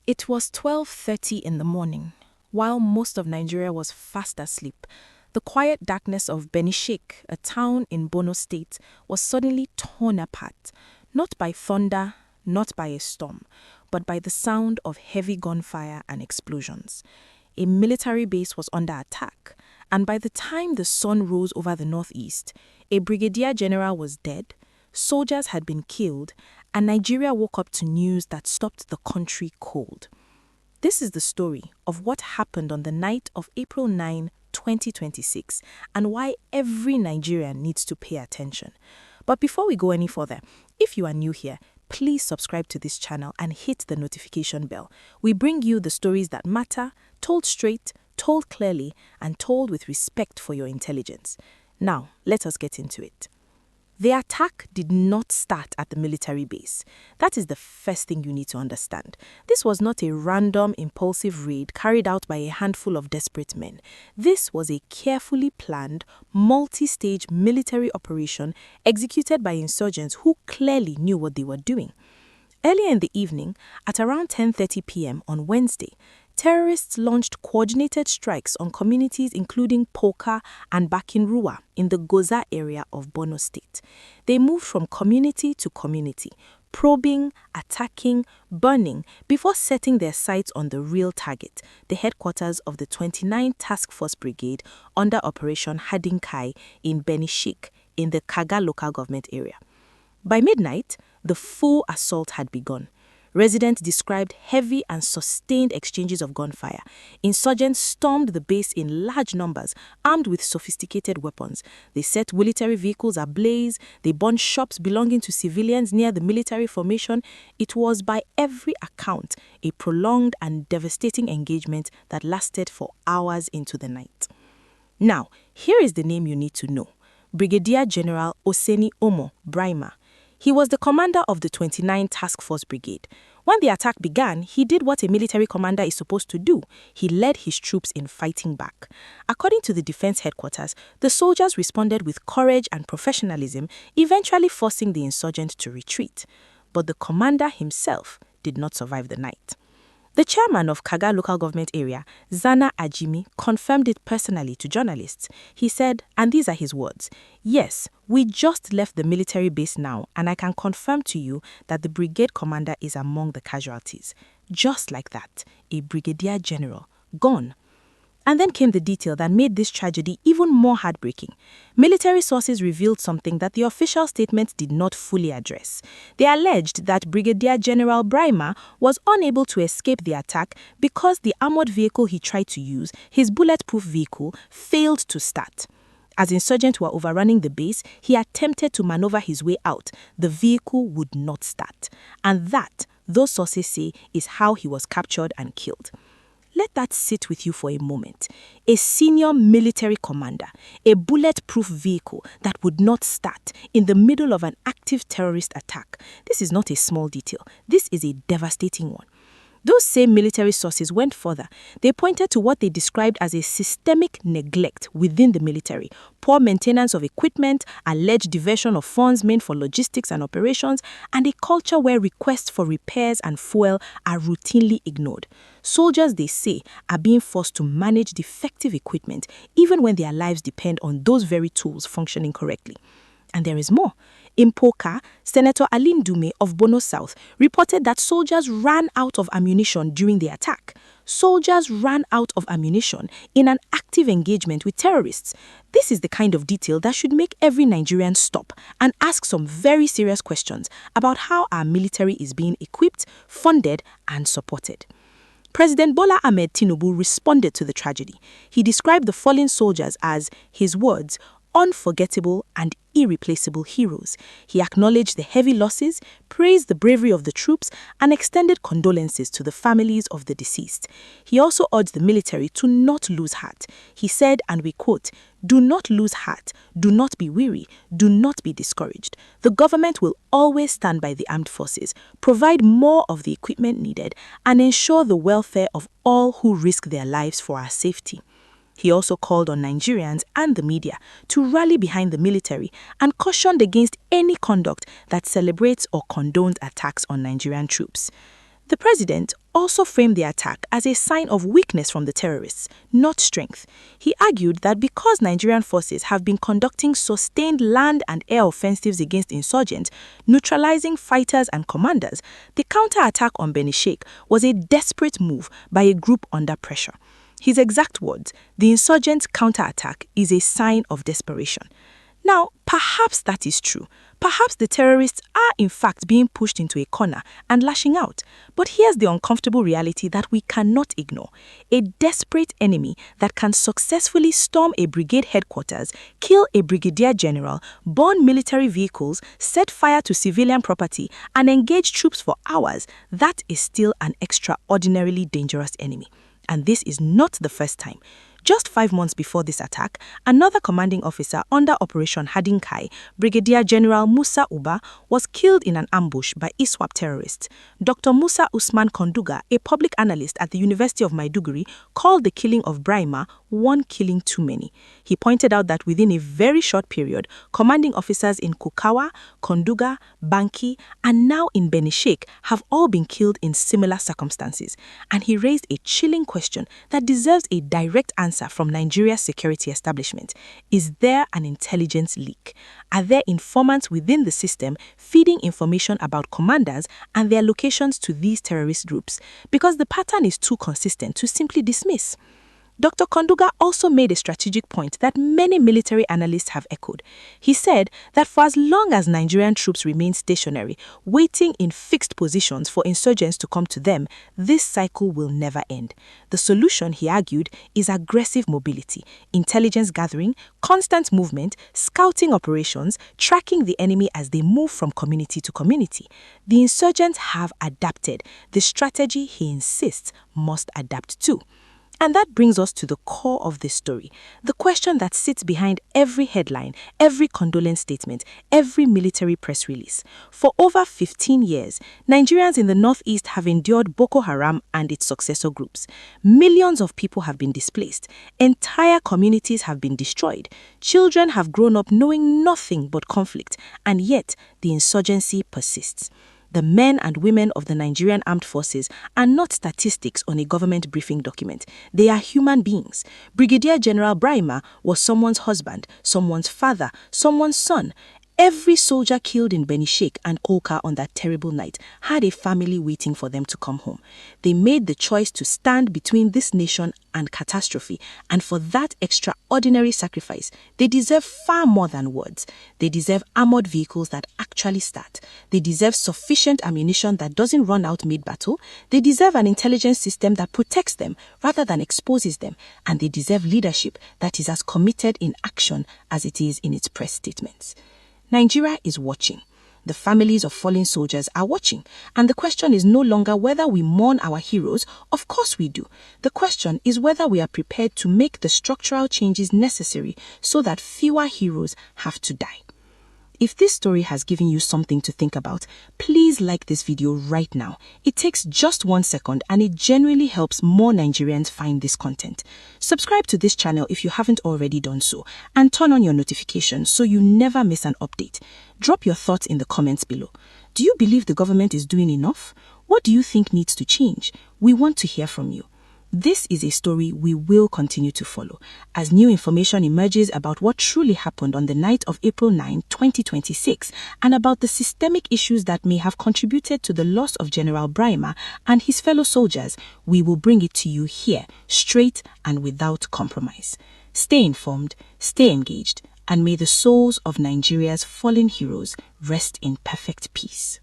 It was 12:30 in the morning. While most of Nigeria was fast asleep, the quiet darkness of Benishek, a town in Borno State, was suddenly torn apart, not by thunder, not by a storm, but by the sound of heavy gunfire and explosions. A military base was under attack, and by the time the sun rose over the northeast, a brigadier general was dead, soldiers had been killed, and Nigeria woke up to news that stopped the country cold. This is the story of what happened on the night of April 9, 2026, and why every Nigerian needs to pay attention. But before we go any further, if you are new here, please subscribe to this channel and hit the notification bell. We bring you the stories that matter, told straight, told clearly, and told with respect for your intelligence. Now, let us get into it. The attack did not start at the military base. That is the first thing you need to understand. This was not a random, impulsive raid carried out by a handful of desperate men. This was a carefully planned, multi-stage military operation executed by insurgents who clearly knew what they were doing. Earlier in the evening, at around 10:30 p.m. on Wednesday, terrorists launched coordinated strikes on communities including Poka and Bakinruwa in the Goza area of Borno State. They moved from community to community, probing, attacking, burning, before setting their sights on the real target, the headquarters of the 29th Task Force Brigade under Operation Hadinkai in Benishek in the Kaga local government area. By midnight, the full assault had begun. Residents described heavy and sustained exchanges of gunfire. Insurgents stormed the base in large numbers, armed with sophisticated weapons. They set military vehicles ablaze. They burned shops belonging to civilians near the military formation. It was, by every account, a prolonged and devastating engagement that lasted for hours into the night. Now, here is the name you need to know. Brigadier General Oseni Omo Braimoh. He was the commander of the 29th Task Force Brigade. When the attack began, he did what a military commander is supposed to do. He led his troops in fighting back. According to the defense headquarters, the soldiers responded with courage and professionalism, eventually forcing the insurgents to retreat. But the commander himself did not survive the night. The chairman of Kaga local government area, Zana Ajimi, confirmed it personally to journalists. He said, and these are his words, "Yes, we just left the military base now, and I can confirm to you that the brigade commander is among the casualties." Just like that, a brigadier general, gone. And then came the detail that made this tragedy even more heartbreaking. Military sources revealed something that the official statement did not fully address. They alleged that Brigadier General Braimoh was unable to escape the attack because the armored vehicle he tried to use, his bulletproof vehicle, failed to start. As insurgents were overrunning the base, he attempted to maneuver his way out. The vehicle would not start. And that, those sources say, is how he was captured and killed. Let that sit with you for a moment. A senior military commander, a bulletproof vehicle that would not start in the middle of an active terrorist attack. This is not a small detail. This is a devastating one. Those same military sources went further. They pointed to what they described as a systemic neglect within the military, poor maintenance of equipment, alleged diversion of funds meant for logistics and operations, and a culture where requests for repairs and fuel are routinely ignored. Soldiers, they say, are being forced to manage defective equipment even when their lives depend on those very tools functioning correctly. And there is more. In Poka, Senator Aline Dume of Borno South reported that soldiers ran out of ammunition during the attack. Soldiers ran out of ammunition in an active engagement with terrorists. This is the kind of detail that should make every Nigerian stop and ask some very serious questions about how our military is being equipped, funded, and supported. President Bola Ahmed Tinubu responded to the tragedy. He described the fallen soldiers as, his words, unforgettable and irreplaceable heroes. He acknowledged the heavy losses, praised the bravery of the troops, and extended condolences to the families of the deceased. He also urged the military to not lose heart. He said, and we quote, "Do not lose heart, do not be weary, do not be discouraged. The government will always stand by the armed forces, provide more of the equipment needed, and ensure the welfare of all who risk their lives for our safety." He also called on Nigerians and the media to rally behind the military and cautioned against any conduct that celebrates or condones attacks on Nigerian troops. The president also framed the attack as a sign of weakness from the terrorists, not strength. He argued that because Nigerian forces have been conducting sustained land and air offensives against insurgents, neutralizing fighters and commanders, the counterattack on Beni Sheikh was a desperate move by a group under pressure. His exact words, "The insurgent counterattack is a sign of desperation." Now, perhaps that is true. Perhaps the terrorists are in fact being pushed into a corner and lashing out. But here's the uncomfortable reality that we cannot ignore. A desperate enemy that can successfully storm a brigade headquarters, kill a brigadier general, burn military vehicles, set fire to civilian property, and engage troops for hours, that is still an extraordinarily dangerous enemy. And this is not the first time. Just 5 months before this attack, another commanding officer under Operation Hadinkai, Brigadier General Musa Uba, was killed in an ambush by ISWAP terrorists. Dr. Musa Usman Konduga, a public analyst at the University of Maiduguri, called the killing of Braimoh one killing too many. He pointed out that within a very short period, commanding officers in Kukawa, Konduga, Banki, and now in Beni Sheikh have all been killed in similar circumstances. And he raised a chilling question that deserves a direct answer from Nigeria's security establishment. Is there an intelligence leak? Are there informants within the system feeding information about commanders and their locations to these terrorist groups? Because the pattern is too consistent to simply dismiss. Dr. Konduga also made a strategic point that many military analysts have echoed. He said that for as long as Nigerian troops remain stationary, waiting in fixed positions for insurgents to come to them, this cycle will never end. The solution, he argued, is aggressive mobility, intelligence gathering, constant movement, scouting operations, tracking the enemy as they move from community to community. The insurgents have adapted. The strategy, he insists, must adapt too. And that brings us to the core of this story, the question that sits behind every headline, every condolence statement, every military press release. For over 15 years, Nigerians in the northeast have endured Boko Haram and its successor groups. Millions of people have been displaced. Entire communities have been destroyed. Children have grown up knowing nothing but conflict, and yet the insurgency persists. The men and women of the Nigerian armed forces are not statistics on a government briefing document. They are human beings. Brigadier General Braimoh was someone's husband, someone's father, someone's son. Every soldier killed in Beni Sheikh and Kolka on that terrible night had a family waiting for them to come home. They made the choice to stand between this nation and catastrophe, and for that extraordinary sacrifice, they deserve far more than words. They deserve armored vehicles that actually start. They deserve sufficient ammunition that doesn't run out mid-battle. They deserve an intelligence system that protects them rather than exposes them. And they deserve leadership that is as committed in action as it is in its press statements. Nigeria is watching. The families of fallen soldiers are watching. And the question is no longer whether we mourn our heroes. Of course we do. The question is whether we are prepared to make the structural changes necessary so that fewer heroes have to die. If this story has given you something to think about, please like this video right now. It takes just 1 second and it genuinely helps more Nigerians find this content. Subscribe to this channel if you haven't already done so, and turn on your notifications so you never miss an update. Drop your thoughts in the comments below. Do you believe the government is doing enough? What do you think needs to change? We want to hear from you. This is a story we will continue to follow as new information emerges about what truly happened on the night of April 9, 2026, and about the systemic issues that may have contributed to the loss of General Braimoh and his fellow soldiers. We will bring it to you here, straight and without compromise. Stay informed, stay engaged, and may the souls of Nigeria's fallen heroes rest in perfect peace.